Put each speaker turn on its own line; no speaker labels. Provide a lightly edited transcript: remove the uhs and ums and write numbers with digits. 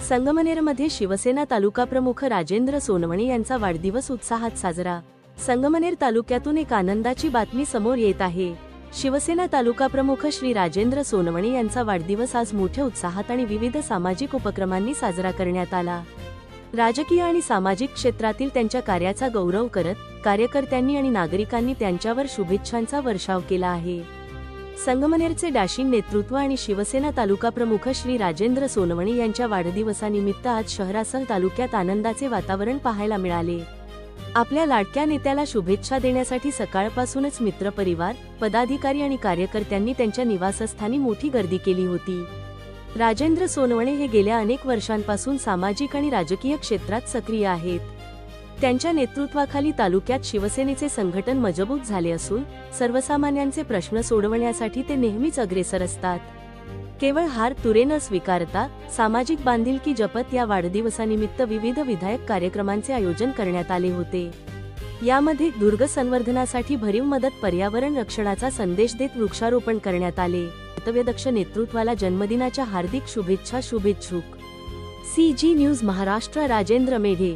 संगमनेरमध्ये शिवसेना तालुकाप्रमुख राजेंद्र सोनवणे यांचा वाढदिवस उत्साहात साजरा। संगमनेर तालुक्यातून एक आनंदाची बातमी समोर येत आहे। शिवसेना तालुकाप्रमुख श्री राजेंद्र सोनवणे यांचा वाढदिवस आज मोठ्या उत्साहात आणि विविध सामाजिक उपक्रमांनी साजरा करण्यात आला। राजकीय आणि सामाजिक क्षेत्रातील त्यांच्या कार्याचा गौरव करत कार्यकर्त्यांनी आणि नागरिकांनी त्यांच्यावर शुभेच्छांचा वर्षाव केला आहे। संगमनेरचे डॅशिंग नेतृत्व आणि शिवसेना तालुकाप्रमुख श्री राजेंद्र सोनवणे यांच्या वाढदिवसानिमित्त आज शहरासह तालुक्यात आनंदाचे वातावरण पाहायला मिळाले। आपल्या लाडक्या नेत्याला शुभेच्छा देण्यासाठी सकाळपासूनच मित्रपरिवार, पदाधिकारी आणि कार्यकर्त्यांनी त्यांच्या निवासस्थानी मोठी गर्दी केली होती। राजेंद्र सोनवणे हे गेल्या अनेक वर्षांपासून सामाजिक आणि राजकीय क्षेत्रात सक्रिय आहेत। त्यांच्या नेतृत्वाखाली तालुक्यात शिवसेनेचे संघटन मजबूत झाले असून सर्वसामान्यांचे प्रश्न सोडवण्यासाठी ते नेहमीच अग्रेसर असतात। केवळ हार तुरे न स्वीकारता सामाजिक बांधिलकी जपत या वाढदिवसानिमित्त विविध विधायक कार्यक्रमांचे आयोजन करण्यात आले होते। यामध्ये दुर्ग संवर्धनासाठी भरीव मदत, पर्यावरण रक्षणाचा संदेश देत वृक्षारोपण करण्यात आले। कर्तव्यदक्ष नेतृत्वाला जन्मदिनाच्या हार्दिक शुभेच्छा। शुभेच्छुक CG न्यूज महाराष्ट्र राजेंद्र मेढे।